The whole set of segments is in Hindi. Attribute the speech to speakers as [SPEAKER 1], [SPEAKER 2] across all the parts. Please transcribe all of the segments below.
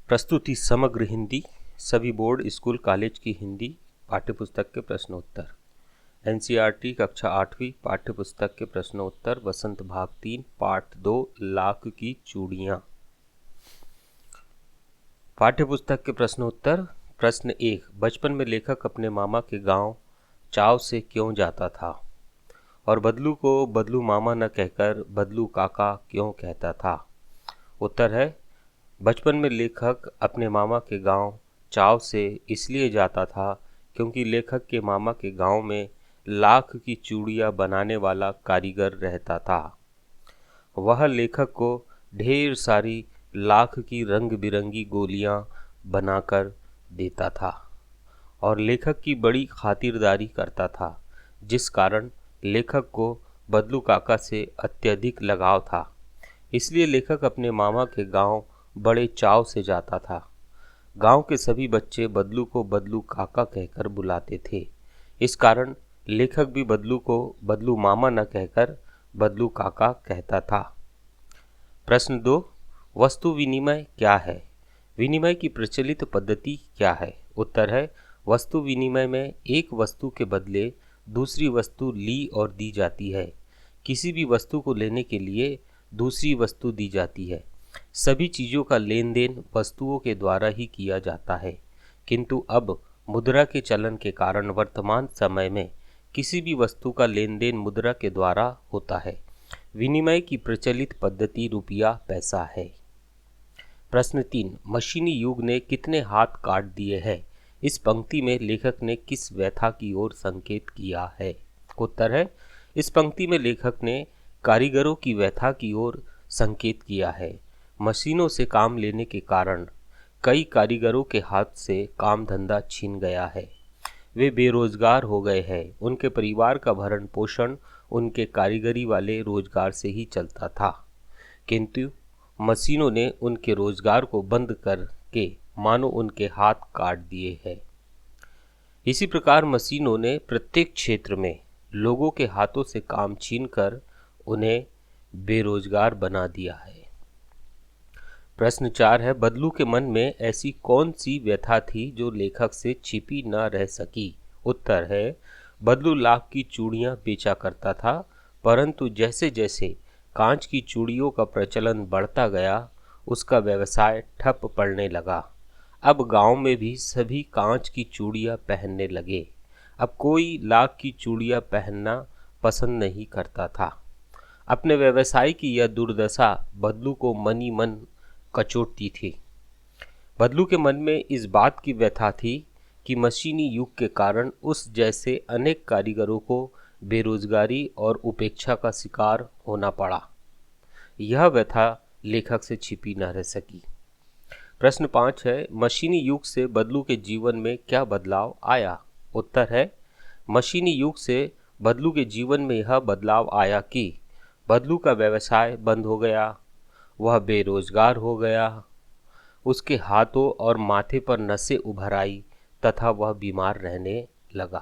[SPEAKER 1] प्रस्तुति समग्र हिंदी सभी बोर्ड स्कूल कॉलेज की हिंदी पाठ्यपुस्तक के प्रश्नोत्तर। एनसीईआरटी कक्षा 8वीं पाठ्यपुस्तक के प्रश्नोत्तर वसंत भाग 3 पाठ 2 लाख की चूड़ियाँ। पाठ्यपुस्तक के प्रश्नोत्तर। प्रश्न 1, बचपन में लेखक अपने मामा के गांव चाव से क्यों जाता था और बदलू को बदलू मामा न कहकर बदलू काका क्यों कहता था? उत्तर है, बचपन में लेखक अपने मामा के गांव चाव से इसलिए जाता था क्योंकि लेखक के मामा के गांव में लाख की चूड़ियाँ बनाने वाला कारीगर रहता था। वह लेखक को ढेर सारी लाख की रंग बिरंगी गोलियां बनाकर देता था और लेखक की बड़ी खातिरदारी करता था, जिस कारण लेखक को बदलू काका से अत्यधिक लगाव था। इसलिए लेखक अपने मामा के गांव बड़े चाव से जाता था। गांव के सभी बच्चे बदलू को बदलू काका कहकर बुलाते थे। इस कारण लेखक भी बदलू को बदलू मामा न कहकर बदलू काका कहता था। प्रश्न 2, वस्तु विनिमय क्या है? विनिमय की प्रचलित पद्धति क्या है? उत्तर है, वस्तु विनिमय में एक वस्तु के बदले दूसरी वस्तु ली और दी जाती है। किसी भी वस्तु को लेने के लिए दूसरी वस्तु दी जाती है। सभी चीज़ों का लेन देन वस्तुओं के द्वारा ही किया जाता है, किंतु अब मुद्रा के चलन के कारण वर्तमान समय में किसी भी वस्तु का लेन देन मुद्रा के द्वारा होता है। विनिमय की प्रचलित पद्धति रुपया पैसा है। प्रश्न 3, मशीनी युग ने कितने हाथ काट दिए हैं? इस पंक्ति में लेखक ने किस व्यथा की ओर संकेत किया है? उत्तर है, इस पंक्ति में लेखक ने कारीगरों की व्यथा की ओर संकेत किया है। मशीनों से काम लेने के कारण कई कारीगरों के हाथ से काम धंधा छिन गया है। वे बेरोजगार हो गए हैं। उनके परिवार का भरण पोषण उनके कारीगरी वाले रोजगार से ही चलता था, किंतु मशीनों ने उनके रोजगार को बंद करके मानो उनके हाथ काट दिए हैं। इसी प्रकार मशीनों ने प्रत्येक क्षेत्र में लोगों के हाथों से काम छीनकर उन्हें बेरोजगार बना दिया है। प्रश्न 4 है, बदलू के मन में ऐसी कौन सी व्यथा थी जो लेखक से छिपी न रह सकी? उत्तर है, बदलू लाख की चूड़ियाँ बेचा करता था, परंतु जैसे जैसे कांच की चूड़ियों का प्रचलन बढ़ता गया उसका व्यवसाय ठप पड़ने लगा। अब गांव में भी सभी कांच की चूड़ियाँ पहनने लगे। अब कोई लाख की चूड़ियाँ पहनना पसंद नहीं करता था। अपने व्यवसाय की यह दुर्दशा बदलू को मनी मन कचोटती थी। बदलू के मन में इस बात की व्यथा थी कि मशीनी युग के कारण उस जैसे अनेक कारीगरों को बेरोजगारी और उपेक्षा का शिकार होना पड़ा। यह व्यथा लेखक से छिपी न रह सकी। प्रश्न 5 है, मशीनी युग से बदलू के जीवन में क्या बदलाव आया? उत्तर है, मशीनी युग से बदलू के जीवन में यह बदलाव आया कि बदलू का व्यवसाय बंद हो गया, वह बेरोजगार हो गया, उसके हाथों और माथे पर नसें उभर आई तथा वह बीमार रहने लगा।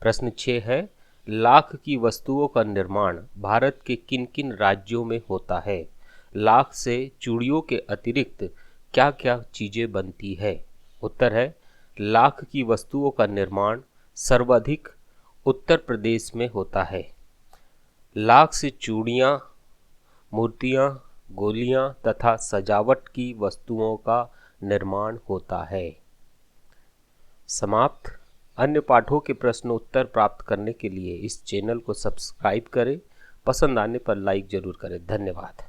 [SPEAKER 1] प्रश्न 6 है, लाख की वस्तुओं का निर्माण भारत के किन किन राज्यों में होता है? लाख से चूड़ियों के अतिरिक्त क्या क्या चीज़ें बनती है? उत्तर है, लाख की वस्तुओं का निर्माण सर्वाधिक उत्तर प्रदेश में होता है। लाख से चूड़ियाँ, मूर्तियाँ, गोलियां तथा सजावट की वस्तुओं का निर्माण होता है। समाप्त। अन्य पाठों के प्रश्नोत्तर प्राप्त करने के लिए इस चैनल को सब्सक्राइब करें। पसंद आने पर लाइक जरूर करें। धन्यवाद।